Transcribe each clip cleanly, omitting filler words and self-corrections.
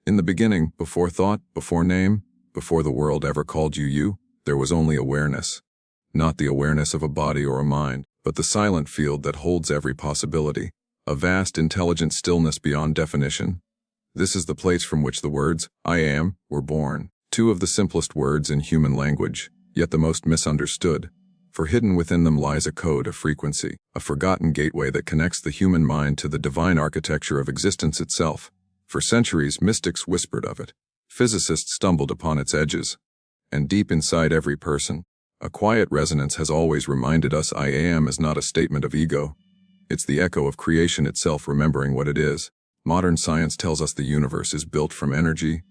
In the beginning, before thought, before name, before the world ever called you you, there was only awareness. Not the awareness of a body or a mind, but the silent field that holds every possibility, a vast intelligent stillness beyond definition. This is the place from which the words, I am, were born, two of the simplest words in human language, yet the most misunderstood, for hidden within them lies a code, a frequency, a forgotten gateway that connects the human mind to the divine architecture of existence itself. For centuries, mystics whispered of it. Physicists stumbled upon its edges. And deep inside every person, a quiet resonance has always reminded us I am is not a statement of ego. It's the echo of creation itself remembering what it is. Modern science tells us the universe is built from energy,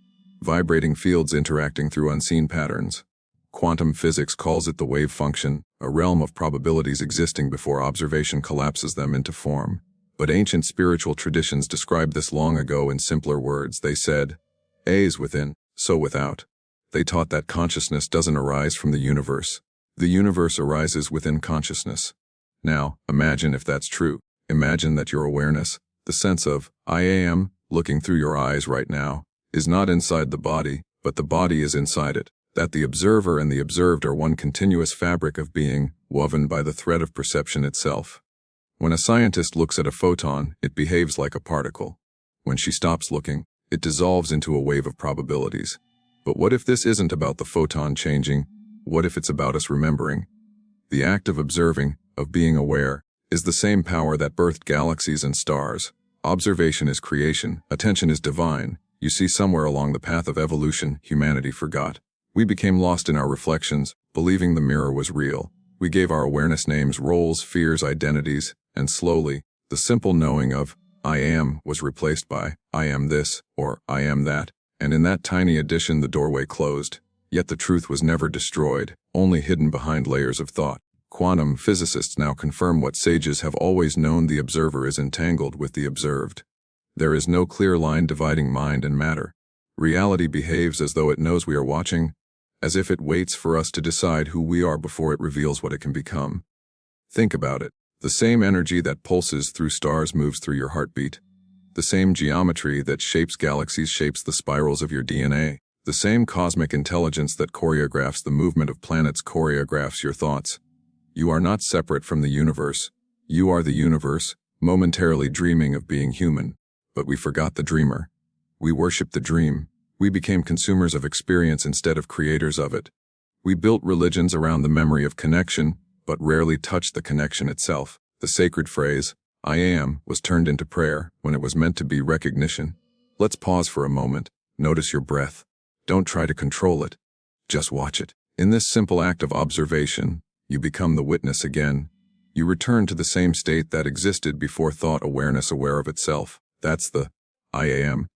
vibrating fields interacting through unseen patterns. Quantum physics calls it the wave function, a realm of probabilities existing before observation collapses them into form. But ancient spiritual traditions described this long ago in simpler words. They said, A is within, so without. They taught that consciousness doesn't arise from the universe. The universe arises within consciousness. Now, imagine if that's true. Imagine that your awareness, the sense of, I am, looking through your eyes right now, is not inside the body, but the body is inside it. That the observer and the observed are one continuous fabric of being, woven by the thread of perception itself. When a scientist looks at a photon, it behaves like a particle. When she stops looking, it dissolves into a wave of probabilities. But what if this isn't about the photon changing? What if it's about us remembering? The act of observing, of being aware, is the same power that birthed galaxies and stars. Observation is creation, attention is divine. You see, somewhere along the path of evolution, humanity forgot. We became lost in our reflections, believing the mirror was real. We gave our awareness names, roles, fears, identities, and slowly, the simple knowing of, I am, was replaced by, I am this, or I am that, and in that tiny addition the doorway closed. Yet the truth was never destroyed, only hidden behind layers of thought. Quantum physicists now confirm what sages have always known: the observer is entangled with the observed. There is no clear line dividing mind and matter. Reality behaves as though it knows we are watching, as if it waits for us to decide who we are before it reveals what it can become. Think about it. The same energy that pulses through stars moves through your heartbeat. The same geometry that shapes galaxies shapes the spirals of your DNA. The same cosmic intelligence that choreographs the movement of planets choreographs your thoughts. You are not separate from the universe. You are the universe, momentarily dreaming of being human. But we forgot the dreamer. We worshiped the dream. We became consumers of experience instead of creators of it. We built religions around the memory of connection, but rarely touched the connection itself. The sacred phrase, I am, was turned into prayer when it was meant to be recognition. Let's pause for a moment. Notice your breath. Don't try to control it. Just watch it. In this simple act of observation, you become the witness again. You return to the same state that existed before thought, awareness aware of itself. That's the I am.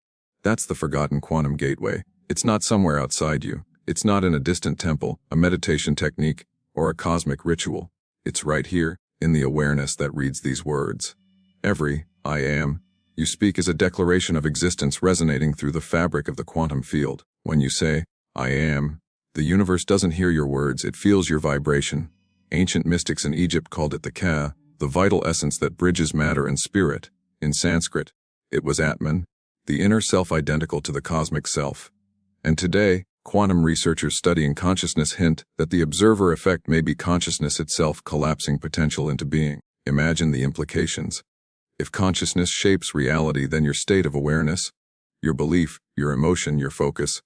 That's the forgotten quantum gateway. It's not somewhere outside you. It's not in a distant temple, a meditation technique, or a cosmic ritual. It's right here, in the awareness that reads these words. Every I am you speak is a declaration of existence resonating through the fabric of the quantum field. When you say, I am, the universe doesn't hear your words, it feels your vibration. Ancient mystics in Egypt called it the Ka, the vital essence that bridges matter and spirit. In Sanskrit, it was Atman, the inner self identical to the cosmic self. And today, quantum researchers studying consciousness hint that the observer effect may be consciousness itself collapsing potential into being. Imagine the implications. If consciousness shapes reality, then your state of awareness, your belief, your emotion, your focus,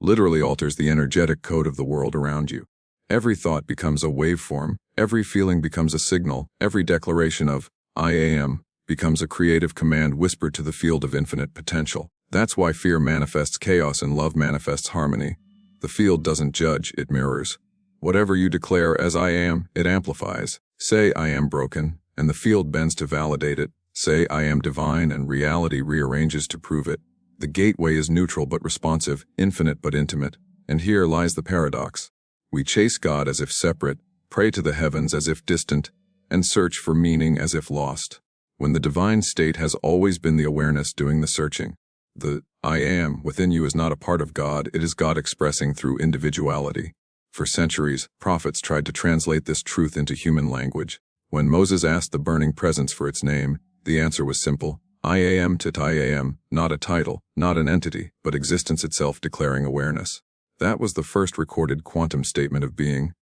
literally alters the energetic code of the world around you. Every thought becomes a waveform, every feeling becomes a signal, every declaration of I am becomes a creative command whispered to the field of infinite potential. That's why fear manifests chaos and love manifests harmony. The field doesn't judge, it mirrors. Whatever you declare as I am, it amplifies. Say I am broken, and the field bends to validate it. Say I am divine, and reality rearranges to prove it. The gateway is neutral but responsive, infinite but intimate. And here lies the paradox. We chase God as if separate, pray to the heavens as if distant, and search for meaning as if lost. When the divine state has always been the awareness doing the searching. The I am within you is not a part of God, it is God expressing through individuality. For centuries, prophets tried to translate this truth into human language. When Moses asked the burning presence for its name, the answer was simple, I am tit I am, not a title, not an entity, but existence itself declaring awareness. That was the first recorded quantum statement of being,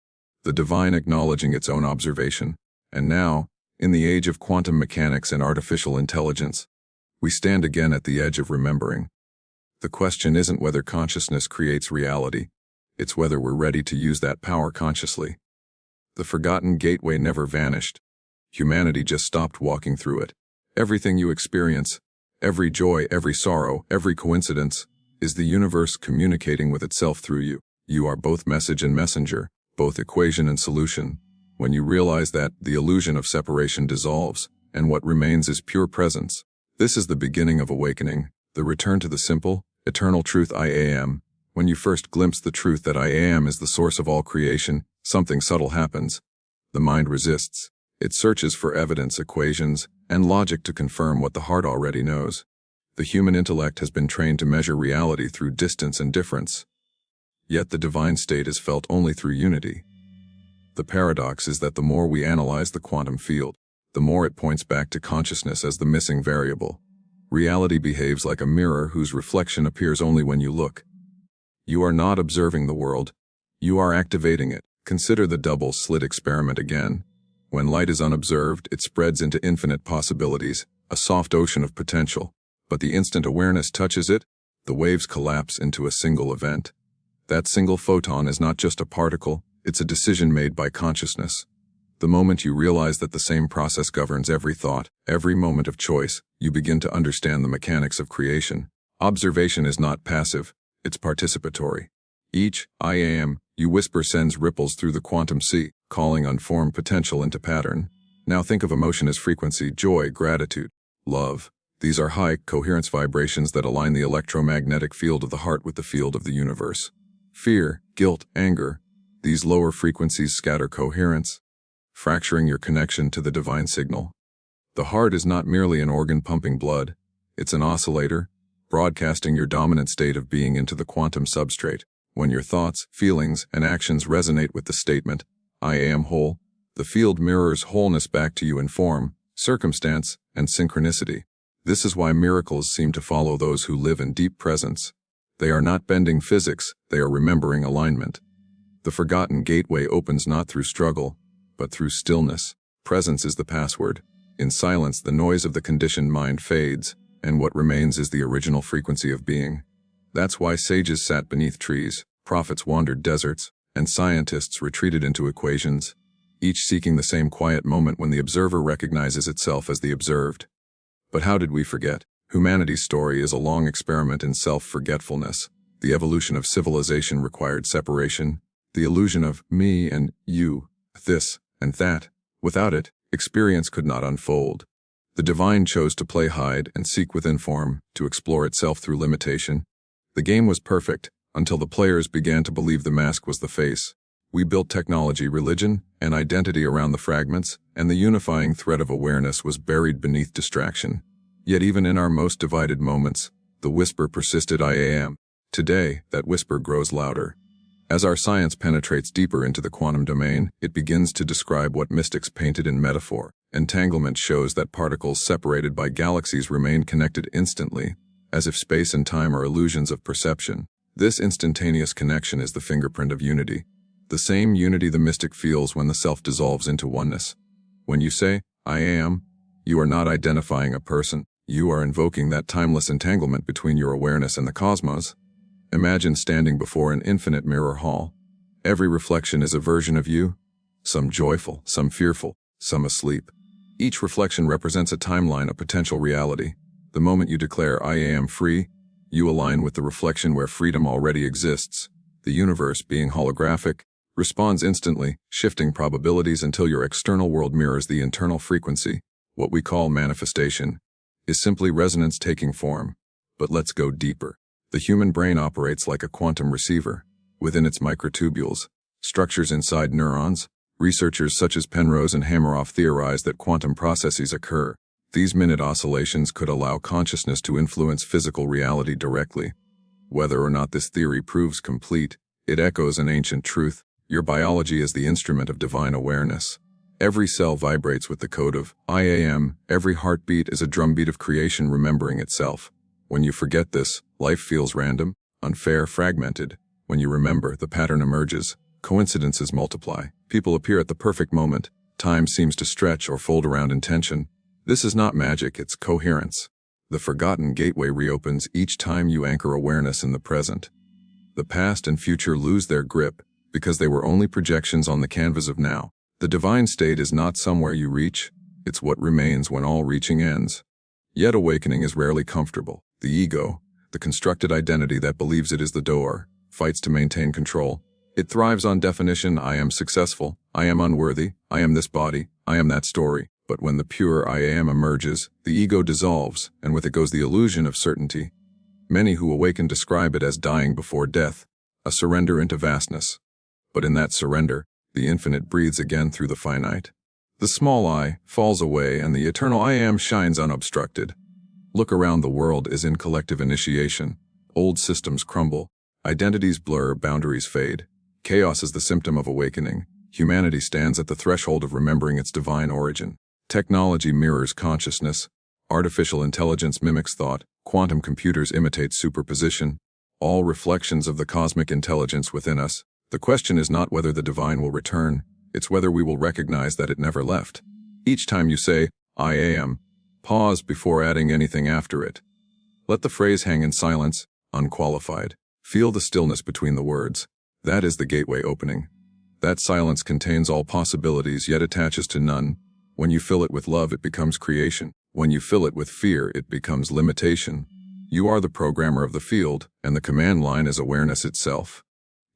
the divine acknowledging its own observation. And now, in the age of quantum mechanics and artificial intelligence, we stand again at the edge of remembering. The question isn't whether consciousness creates reality, it's whether we're ready to use that power consciously. The forgotten gateway never vanished. Humanity just stopped walking through it. Everything you experience, every joy, every sorrow, every coincidence, is the universe communicating with itself through you. You are both message and messenger, both equation and solution. When you realize that, the illusion of separation dissolves, and what remains is pure presence. This is the beginning of awakening, the return to the simple, eternal truth I am. When you first glimpse the truth that I am is the source of all creation, something subtle happens. The mind resists. It searches for evidence, equations, and logic to confirm what the heart already knows. The human intellect has been trained to measure reality through distance and difference. Yet the divine state is felt only through unity. The paradox is that the more we analyze the quantum field, the more it points back to consciousness as the missing variable. Reality behaves like a mirror whose reflection appears only when you look. You are not observing the world. You are activating it. Consider the double-slit experiment again. When light is unobserved, it spreads into infinite possibilities, a soft ocean of potential. But the instant awareness touches it, the waves collapse into a single event. That single photon is not just a particle, it's a decision made by consciousness. The moment you realize that the same process governs every thought, every moment of choice, you begin to understand the mechanics of creation. Observation is not passive, it's participatory. Each I am you whisper sends ripples through the quantum sea, calling unformed potential into pattern. Now think of emotion as frequency: joy, gratitude, love. These are high coherence vibrations that align the electromagnetic field of the heart with the field of the universe. Fear, guilt, anger. These lower frequencies scatter coherence, fracturing your connection to the divine signal. The heart is not merely an organ pumping blood, it's an oscillator, broadcasting your dominant state of being into the quantum substrate. When your thoughts, feelings, and actions resonate with the statement, I am whole, the field mirrors wholeness back to you in form, circumstance, and synchronicity. This is why miracles seem to follow those who live in deep presence. They are not bending physics, they are remembering alignment. The forgotten gateway opens not through struggle, but through stillness. Presence is the password. In silence, the noise of the conditioned mind fades, and what remains is the original frequency of being. That's why sages sat beneath trees, prophets wandered deserts, and scientists retreated into equations, each seeking the same quiet moment when the observer recognizes itself as the observed. But how did we forget? Humanity's story is a long experiment in self-forgetfulness. The evolution of civilization required separation, the illusion of me and you, this and that. Without it, experience could not unfold. The divine chose to play hide and seek within form, to explore itself through limitation. The game was perfect, until the players began to believe the mask was the face. We built technology, religion, and identity around the fragments, and the unifying thread of awareness was buried beneath distraction. Yet even in our most divided moments, the whisper persisted: I am. Today, that whisper grows louder. As our science penetrates deeper into the quantum domain, it begins to describe what mystics painted in metaphor. Entanglement shows that particles separated by galaxies remain connected instantly, as if space and time are illusions of perception. This instantaneous connection is the fingerprint of unity, the same unity the mystic feels when the self dissolves into oneness. When you say, I am, you are not identifying a person, you are invoking that timeless entanglement between your awareness and the cosmos. Imagine standing before an infinite mirror hall. Every reflection is a version of you, some joyful, some fearful, some asleep. Each reflection represents a timeline of potential reality. The moment you declare, I am free, you align with the reflection where freedom already exists. The universe, being holographic, responds instantly, shifting probabilities until your external world mirrors the internal frequency. What we call manifestation is simply resonance taking form. But let's go deeper. The human brain operates like a quantum receiver. Within its microtubules, structures inside neurons, researchers such as Penrose and Hameroff theorize that quantum processes occur. These minute oscillations could allow consciousness to influence physical reality directly. Whether or not this theory proves complete, it echoes an ancient truth: your biology is the instrument of divine awareness. Every cell vibrates with the code of I am. Every heartbeat is a drumbeat of creation remembering itself. When you forget this, life feels random, unfair, fragmented. When you remember, the pattern emerges. Coincidences multiply. People appear at the perfect moment. Time seems to stretch or fold around intention. This is not magic, it's coherence. The forgotten gateway reopens each time you anchor awareness in the present. The past and future lose their grip because they were only projections on the canvas of now. The divine state is not somewhere you reach, it's what remains when all reaching ends. Yet awakening is rarely comfortable. The ego, the constructed identity that believes it is the door, fights to maintain control. It thrives on definition: I am successful, I am unworthy, I am this body, I am that story. But when the pure I am emerges, the ego dissolves, and with it goes the illusion of certainty. Many who awaken describe it as dying before death, a surrender into vastness. But in that surrender, the infinite breathes again through the finite. The small I falls away and the eternal I am shines unobstructed. Look around, the world is in collective initiation. Old systems crumble, identities blur, boundaries fade. Chaos is the symptom of awakening. Humanity stands at the threshold of remembering its divine origin. Technology mirrors consciousness. Artificial intelligence mimics thought. Quantum computers imitate superposition. All reflections of the cosmic intelligence within us. The question is not whether the divine will return, it's whether we will recognize that it never left. Each time you say, I am, pause before adding anything after it. Let the phrase hang in silence, unqualified. Feel the stillness between the words. That is the gateway opening. That silence contains all possibilities yet attaches to none. When you fill it with love, it becomes creation. When you fill it with fear, it becomes limitation. You are the programmer of the field, and the command line is awareness itself.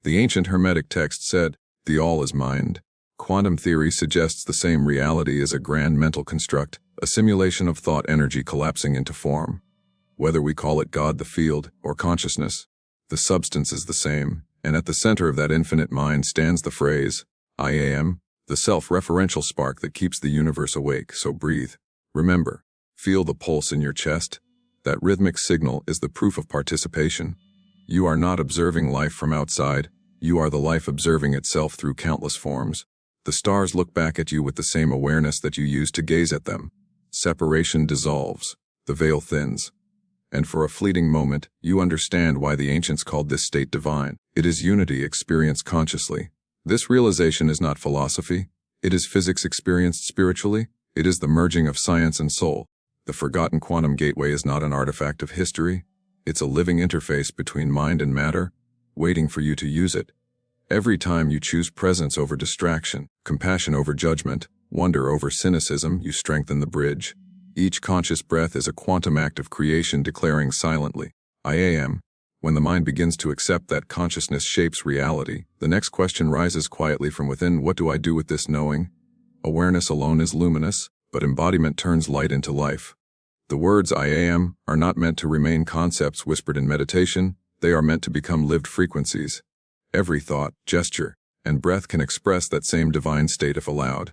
The ancient Hermetic text said, the all is mind. Quantum theory suggests the same reality is a grand mental construct, a simulation of thought energy collapsing into form. Whether we call it God, the field, or consciousness, the substance is the same, and at the center of that infinite mind stands the phrase, I am, the self-referential spark that keeps the universe awake. So breathe. Remember, feel the pulse in your chest. That rhythmic signal is the proof of participation. You are not observing life from outside, you are the life observing itself through countless forms. The stars look back at you with the same awareness that you use to gaze at them. Separation dissolves, the veil thins. And for a fleeting moment, you understand why the ancients called this state divine. It is unity experienced consciously. This realization is not philosophy, it is physics experienced spiritually, it is the merging of science and soul. The forgotten quantum gateway is not an artifact of history, it's a living interface between mind and matter, waiting for you to use it. Every time you choose presence over distraction, compassion over judgment, wonder over cynicism, you strengthen the bridge. Each conscious breath is a quantum act of creation declaring silently, I am. When the mind begins to accept that consciousness shapes reality, the next question rises quietly from within: what do I do with this knowing? Awareness alone is luminous, but embodiment turns light into life. The words I am are not meant to remain concepts whispered in meditation, they are meant to become lived frequencies. Every thought, gesture, and breath can express that same divine state if allowed.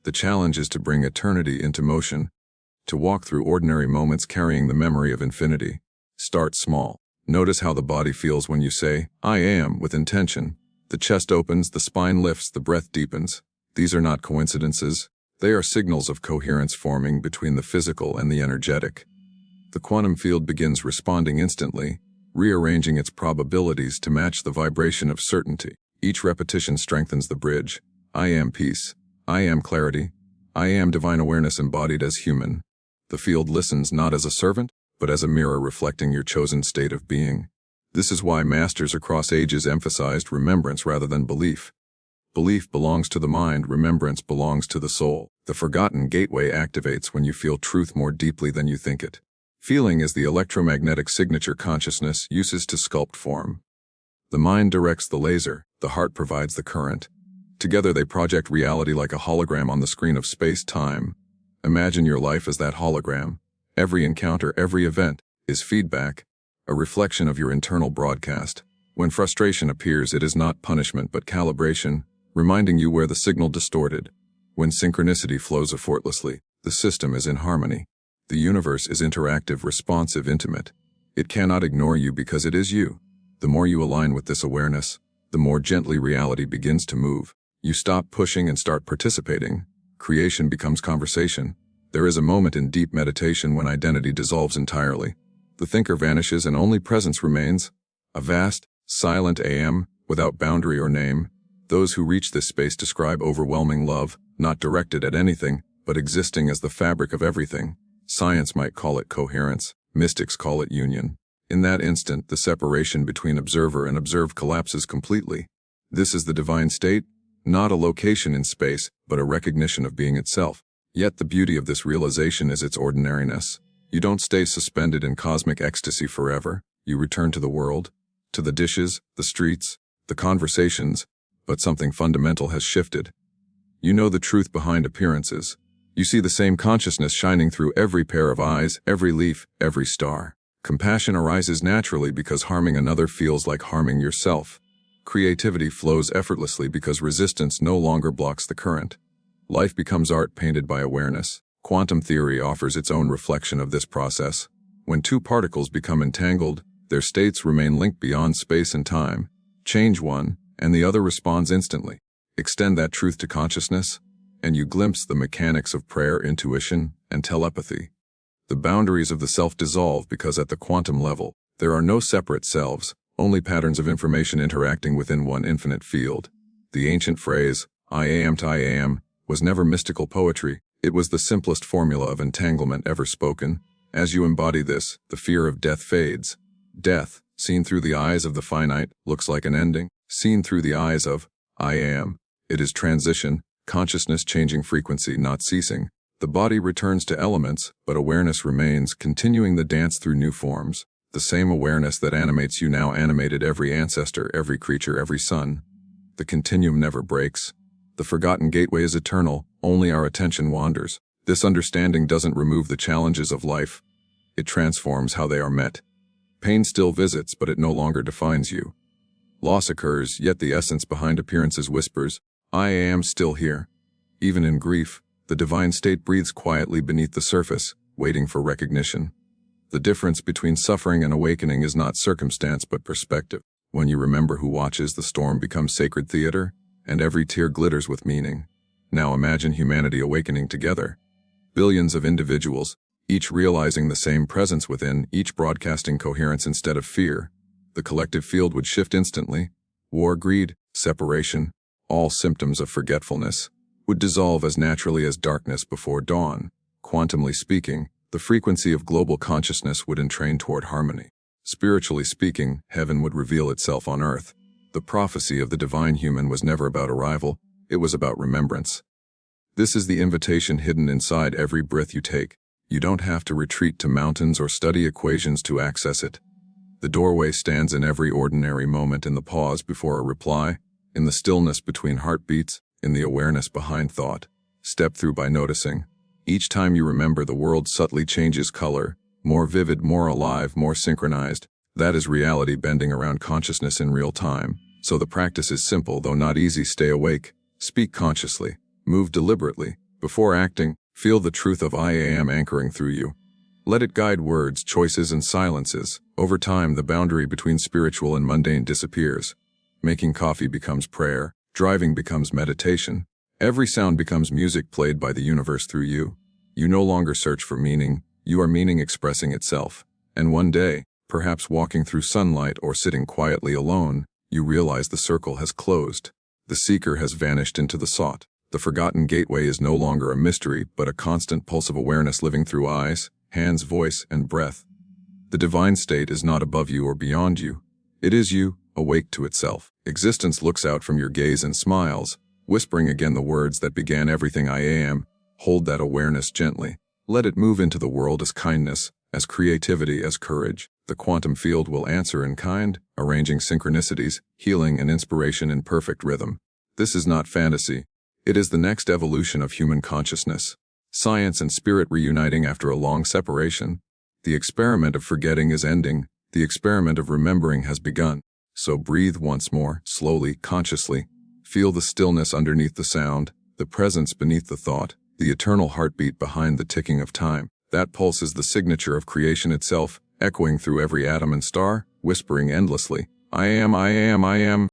The challenge is to bring eternity into motion, to walk through ordinary moments carrying the memory of infinity. Start small. Notice how the body feels when you say, I am, with intention. The chest opens, the spine lifts, the breath deepens. These are not coincidences. They are signals of coherence forming between the physical and the energetic. The quantum field begins responding instantly, rearranging its probabilities to match the vibration of certainty. Each repetition strengthens the bridge. I am peace. I am clarity. I am divine awareness embodied as human. The field listens not as a servant, but as a mirror reflecting your chosen state of being. This is why masters across ages emphasized remembrance rather than belief. Belief belongs to the mind, remembrance belongs to the soul. The forgotten gateway activates when you feel truth more deeply than you think it. Feeling is the electromagnetic signature consciousness uses to sculpt form. The mind directs the laser, the heart provides the current. Together they project reality like a hologram on the screen of space-time. Imagine your life as that hologram. Every encounter, every event, is feedback, a reflection of your internal broadcast. When frustration appears, it is not punishment but calibration, reminding you where the signal distorted. When synchronicity flows effortlessly, the system is in harmony. The universe is interactive, responsive, intimate. It cannot ignore you because it is you. The more you align with this awareness, the more gently reality begins to move. You stop pushing and start participating. Creation becomes conversation. There is a moment in deep meditation when identity dissolves entirely. The thinker vanishes and only presence remains, a vast, silent I-Am, without boundary or name. Those who reach this space describe overwhelming love, not directed at anything, but existing as the fabric of everything. Science might call it coherence, mystics call it union. In that instant, the separation between observer and observed collapses completely. This is the divine state, not a location in space, but a recognition of being itself. Yet the beauty of this realization is its ordinariness. You don't stay suspended in cosmic ecstasy forever. You return to the world, to the dishes, the streets, the conversations, but something fundamental has shifted. You know the truth behind appearances. You see the same consciousness shining through every pair of eyes, every leaf, every star. Compassion arises naturally because harming another feels like harming yourself. Creativity flows effortlessly because resistance no longer blocks the current. Life becomes art painted by awareness. Quantum theory offers its own reflection of this process. When two particles become entangled, their states remain linked beyond space and time. Change one, and the other responds instantly. Extend that truth to consciousness, and you glimpse the mechanics of prayer, intuition, and telepathy. The boundaries of the self dissolve because at the quantum level, there are no separate selves, only patterns of information interacting within one infinite field. The ancient phrase, I am to I am, was never mystical poetry. It was the simplest formula of entanglement ever spoken. As you embody this, the fear of death fades. Death, seen through the eyes of the finite, looks like an ending. Seen through the eyes of I am, it is transition, consciousness changing frequency, not ceasing. The body returns to elements, but awareness remains, continuing the dance through new forms. The same awareness that animates you now animated every ancestor, every creature, every sun. The continuum never breaks. The forgotten gateway is eternal, only our attention wanders. This understanding doesn't remove the challenges of life. It transforms how they are met. Pain still visits, but it no longer defines you. Loss occurs, yet the essence behind appearances whispers, I am still here. Even in grief, the divine state breathes quietly beneath the surface, waiting for recognition. The difference between suffering and awakening is not circumstance but perspective. When you remember who watches, the storm becomes sacred theater, and every tear glitters with meaning. Now imagine humanity awakening together. Billions of individuals, each realizing the same presence within, each broadcasting coherence instead of fear. The collective field would shift instantly. War, greed, separation, all symptoms of forgetfulness, would dissolve as naturally as darkness before dawn. Quantumly speaking, the frequency of global consciousness would entrain toward harmony. Spiritually speaking, heaven would reveal itself on earth. The prophecy of the divine human was never about arrival, it was about remembrance. This is the invitation hidden inside every breath you take. You don't have to retreat to mountains or study equations to access it. The doorway stands in every ordinary moment, in the pause before a reply, in the stillness between heartbeats, in the awareness behind thought. Step through by noticing. Each time you remember, the world subtly changes color, more vivid, more alive, more synchronized. That is reality bending around consciousness in real time. So the practice is simple, though not easy. Stay awake, speak consciously, move deliberately. Before acting, feel the truth of I am anchoring through you. Let it guide words, choices, and silences. Over time, the boundary between spiritual and mundane disappears. Making coffee becomes prayer. Driving becomes meditation. Every sound becomes music played by the universe through you. You no longer search for meaning. You are meaning expressing itself. And one day, perhaps walking through sunlight or sitting quietly alone, you realize the circle has closed. The seeker has vanished into the sought. The forgotten gateway is no longer a mystery, but a constant pulse of awareness living through eyes, hands, voice, and breath. The divine state is not above you or beyond you. It is you, awake to itself. Existence looks out from your gaze and smiles, whispering again the words that began everything. I am. Hold that awareness gently. Let it move into the world as kindness, as creativity, as courage. The quantum field will answer in kind, arranging synchronicities, healing, and inspiration in perfect rhythm. This is not fantasy. It is the next evolution of human consciousness. Science and spirit reuniting after a long separation. The experiment of forgetting is ending. The experiment of remembering has begun. So breathe once more, slowly, consciously. Feel the stillness underneath the sound, the presence beneath the thought, the eternal heartbeat behind the ticking of time. That pulse is the signature of creation itself, echoing through every atom and star, whispering endlessly, I am, I am, I am.